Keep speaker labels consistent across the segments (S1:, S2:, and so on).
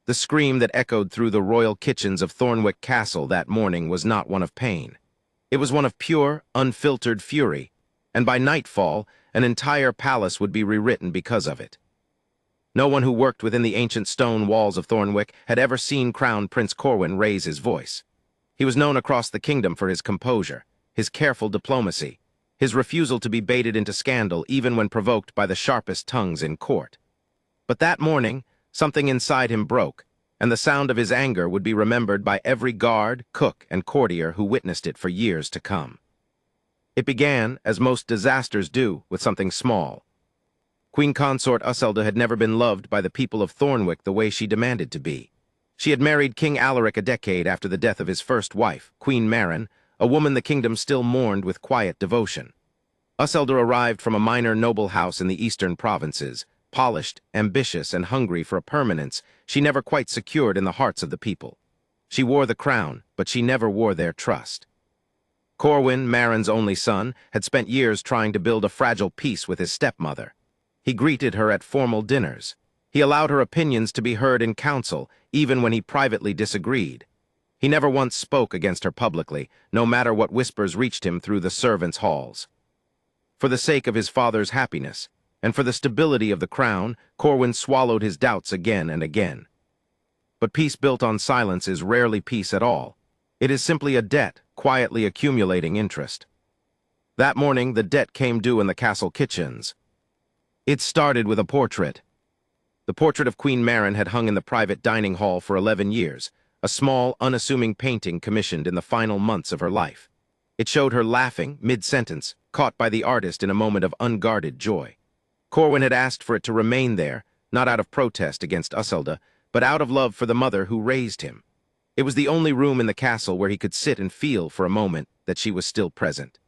S1: The scream that echoed through the royal kitchens of Thornwick Castle that morning was not one of pain. It was one of pure, unfiltered fury, and by nightfall, an entire palace would be rewritten because of it. No one who worked within the ancient stone walls of Thornwick had ever seen Crown Prince Corwin raise his voice. He was known across the kingdom for his composure, his careful diplomacy, his refusal to be baited into scandal even when provoked by the sharpest tongues in court. But that morning, something inside him broke, and the sound of his anger would be remembered by every guard, cook, and courtier who witnessed it for years to come. It began, as most disasters do, with something small. Queen Consort Uselda had never been loved by the people of Thornwick the way she demanded to be. She had married King Alaric a decade after the death of his first wife, Queen Maren, a woman the kingdom still mourned with quiet devotion. Uselda arrived from a minor noble house in the eastern provinces, polished, ambitious, and hungry for a permanence she never quite secured in the hearts of the people. She wore the crown, but she never wore their trust. Corwin, Maren's only son, had spent years trying to build a fragile peace with his stepmother. He greeted her at formal dinners. He allowed her opinions to be heard in council, even when he privately disagreed. He never once spoke against her publicly, no matter what whispers reached him through the servants' halls. For the sake of his father's happiness, and for the stability of the crown, Corwin swallowed his doubts again and again. But peace built on silence is rarely peace at all. It is simply a debt, quietly accumulating interest. That morning, the debt came due in the castle kitchens. It started with a portrait. The portrait of Queen Maren had hung in the private dining hall for 11 years, a small, unassuming painting commissioned in the final months of her life. It showed her laughing, mid-sentence, caught by the artist in a moment of unguarded joy. Corwin had asked for it to remain there, not out of protest against Uselda, but out of love for the mother who raised him. It was the only room in the castle where he could sit and feel for a moment that she was still present.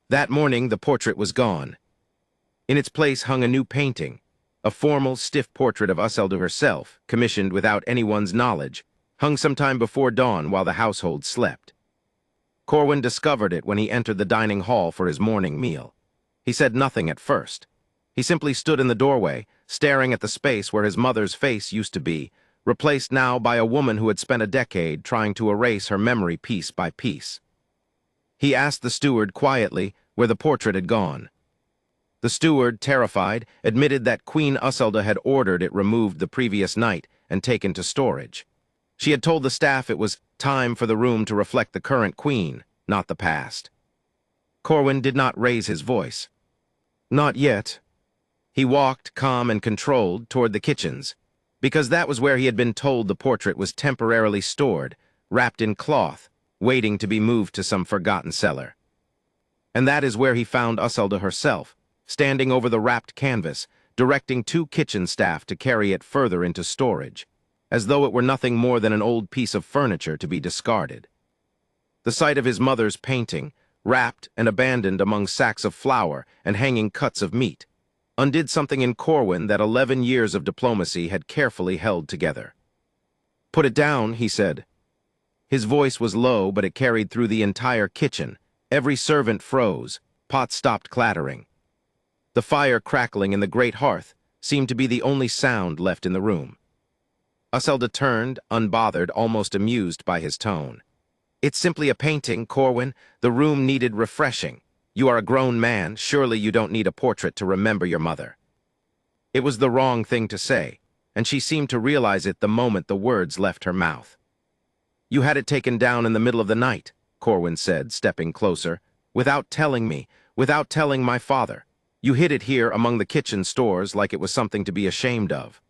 S1: That morning, the portrait was gone. In its place hung a new painting, a formal, stiff portrait of Uselda herself, commissioned without anyone's knowledge, hung sometime before dawn while the household slept. Corwin discovered it when he entered the dining hall for his morning meal. He said nothing at first. He simply stood in the doorway, staring at the space where his mother's face used to be, replaced now by a woman who had spent a decade trying to erase her memory piece by piece. He asked the steward quietly where the portrait had gone. The steward, terrified, admitted that Queen Uselda had ordered it removed the previous night and taken to storage. She had told the staff it was time for the room to reflect the current queen, not the past. Corwin did not raise his voice. Not yet. He walked, calm and controlled, toward the kitchens, because that was where he had been told the portrait was temporarily stored, wrapped in cloth, waiting to be moved to some forgotten cellar. And that is where he found Uselda herself, standing over the wrapped canvas, directing 2 kitchen staff to carry it further into storage, as though it were nothing more than an old piece of furniture to be discarded. The sight of his mother's painting, wrapped and abandoned among sacks of flour and hanging cuts of meat, undid something in Corwin that 11 years of diplomacy had carefully held together. "Put it down," he said. His voice was low, but it carried through the entire kitchen. Every servant froze, pots stopped clattering. The fire crackling in the great hearth seemed to be the only sound left in the room. Uselda turned, unbothered, almost amused by his tone. "It's simply a painting, Corwin. The room needed refreshing. You are a grown man. Surely you don't need a portrait to remember your mother." It was the wrong thing to say, and she seemed to realize it the moment the words left her mouth. "You had it taken down in the middle of the night," Corwin said, stepping closer, "without telling me, without telling my father. You hid it here among the kitchen stores like it was something to be ashamed of."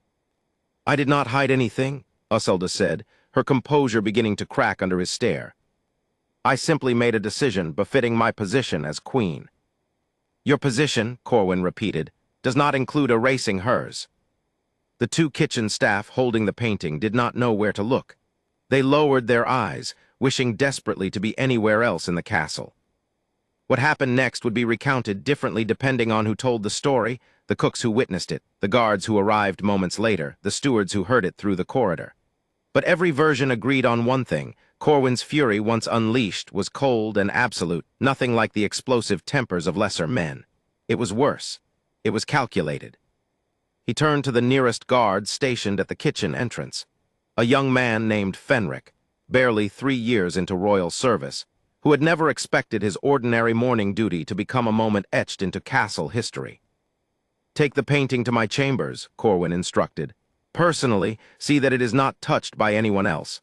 S1: "I did not hide anything," Uselda said, her composure beginning to crack under his stare. "I simply made a decision befitting my position as queen." "Your position," Corwin repeated, "does not include erasing hers." The 2 kitchen staff holding the painting did not know where to look. They lowered their eyes, wishing desperately to be anywhere else in the castle. What happened next would be recounted differently depending on who told the story, the cooks who witnessed it, the guards who arrived moments later, the stewards who heard it through the corridor. But every version agreed on one thing: Corwin's fury, once unleashed, was cold and absolute, nothing like the explosive tempers of lesser men. It was worse. It was calculated. He turned to the nearest guard stationed at the kitchen entrance. a young man named Fenric, barely 3 years into royal service, who had never expected his ordinary morning duty to become a moment etched into castle history. "Take the painting to my chambers," Corwin instructed. "Personally, see that it is not touched by anyone else."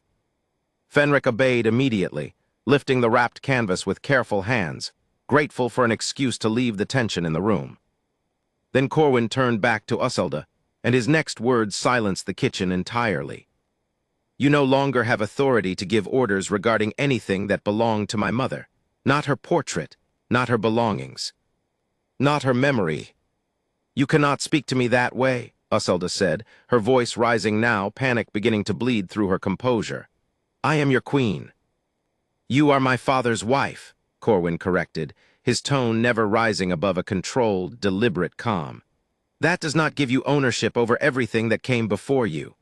S1: Fenric obeyed immediately, lifting the wrapped canvas with careful hands, grateful for an excuse to leave the tension in the room. Then Corwin turned back to Uselda, and his next words silenced the kitchen entirely. "You no longer have authority to give orders regarding anything that belonged to my mother. Not her portrait, not her belongings, not her memory." "You cannot speak to me that way," Uselda said, her voice rising now, panic beginning to bleed through her composure. "I am your queen." "You are my father's wife," Corwin corrected, his tone never rising above a controlled, deliberate calm. "That does not give you ownership over everything that came before you."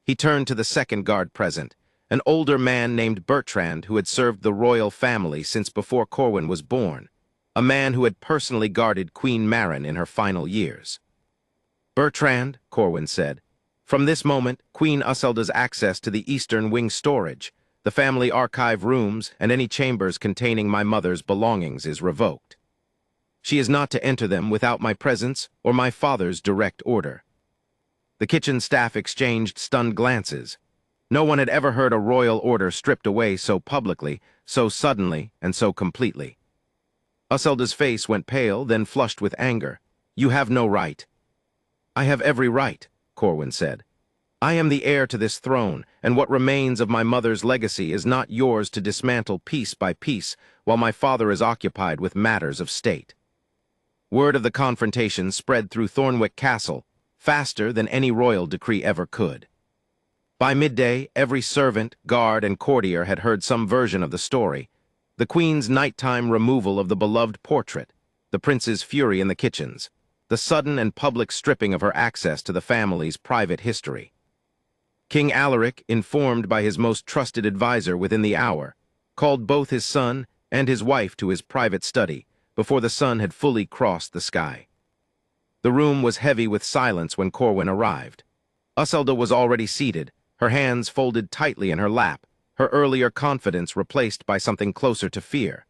S1: He turned to the second guard present, an older man named Bertrand who had served the royal family since before Corwin was born, a man who had personally guarded Queen Maren in her final years. "Bertrand," Corwin said, "from this moment, Queen Uselda's access to the Eastern Wing storage, the family archive rooms, and any chambers containing my mother's belongings is revoked. She is not to enter them without my presence or my father's direct order." The kitchen staff exchanged stunned glances. No one had ever heard a royal order stripped away so publicly, so suddenly, and so completely. Uselda's face went pale, then flushed with anger. "You have no right." "I have every right," Corwin said. "I am the heir to this throne, and what remains of my mother's legacy is not yours to dismantle piece by piece while my father is occupied with matters of state." Word of the confrontation spread through Thornwick Castle, faster than any royal decree ever could. By midday, every servant, guard, and courtier had heard some version of the story: the Queen's nighttime removal of the beloved portrait, the prince's fury in the kitchens, the sudden and public stripping of her access to the family's private history. King Alaric, informed by his most trusted advisor within the hour, called both his son and his wife to his private study before the sun had fully crossed the sky. The room was heavy with silence when Corwin arrived. Uselda was already seated, her hands folded tightly in her lap, her earlier confidence replaced by something closer to fear.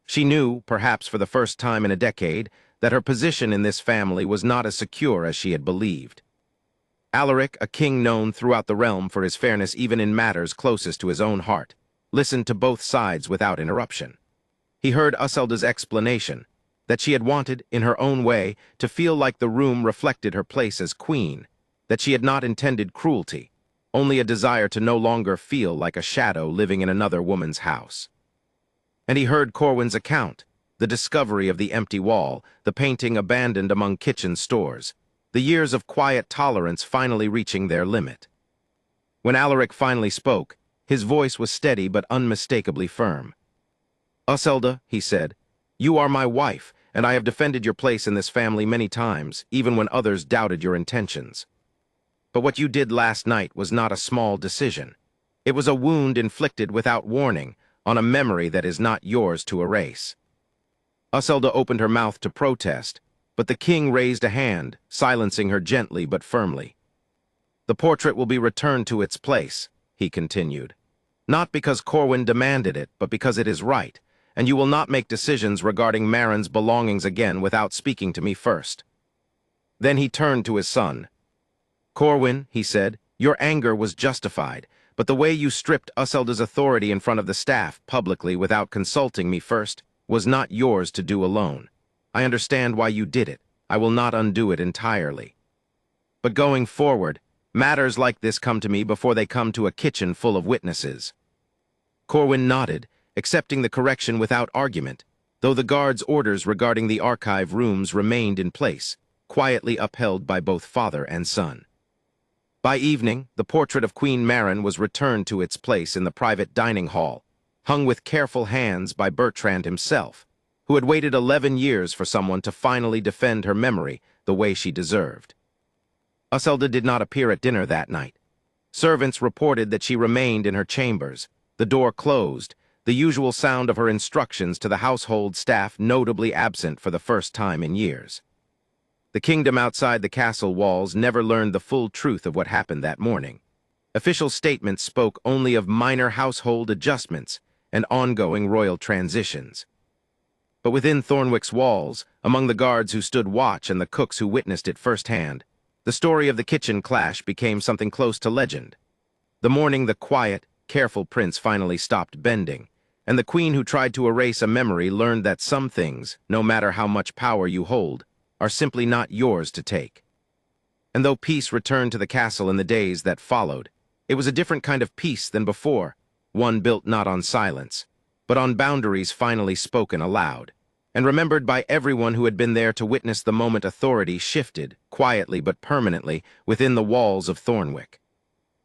S1: She knew, perhaps for the first time in a decade, that her position in this family was not as secure as she had believed. Alaric, a king known throughout the realm for his fairness even in matters closest to his own heart, listened to both sides without interruption. He heard Uselda's explanation, that she had wanted, in her own way, to feel like the room reflected her place as queen, that she had not intended cruelty, only a desire to no longer feel like a shadow living in another woman's house. And he heard Corwin's account, the discovery of the empty wall, the painting abandoned among kitchen stores, the years of quiet tolerance finally reaching their limit. When Alaric finally spoke, his voice was steady but unmistakably firm. "Uselda," he said, "you are my wife, and I have defended your place in this family many times, even when others doubted your intentions. But what you did last night was not a small decision. It was a wound inflicted without warning on a memory that is not yours to erase." Uselda opened her mouth to protest, but the king raised a hand, silencing her gently but firmly. "The portrait will be returned to its place," he continued. "Not because Corwin demanded it, but because it is right, and you will not make decisions regarding Maren's belongings again without speaking to me first." Then he turned to his son. "Corwin," he said, "your anger was justified, but the way you stripped Uselda's authority in front of the staff publicly without consulting me first was not yours to do alone. I understand why you did it. I will not undo it entirely. But going forward, matters like this come to me before they come to a kitchen full of witnesses." Corwin nodded, accepting the correction without argument, though the guard's orders regarding the archive rooms remained in place, quietly upheld by both father and son. By evening, the portrait of Queen Maren was returned to its place in the private dining hall, hung with careful hands by Bertrand himself, who had waited 11 years for someone to finally defend her memory the way she deserved. Uselda did not appear at dinner that night. Servants reported that she remained in her chambers, the door closed, the usual sound of her instructions to the household staff notably absent for the first time in years. The kingdom outside the castle walls never learned the full truth of what happened that morning. Official statements spoke only of minor household adjustments and ongoing royal transitions. But within Thornwick's walls, among the guards who stood watch and the cooks who witnessed it firsthand, the story of the kitchen clash became something close to legend. The morning the quiet, careful prince finally stopped bending, and the queen who tried to erase a memory learned that some things, no matter how much power you hold, are simply not yours to take. And though peace returned to the castle in the days that followed, it was a different kind of peace than before, one built not on silence, but on boundaries finally spoken aloud, and remembered by everyone who had been there to witness the moment authority shifted, quietly but permanently, within the walls of Thornwick.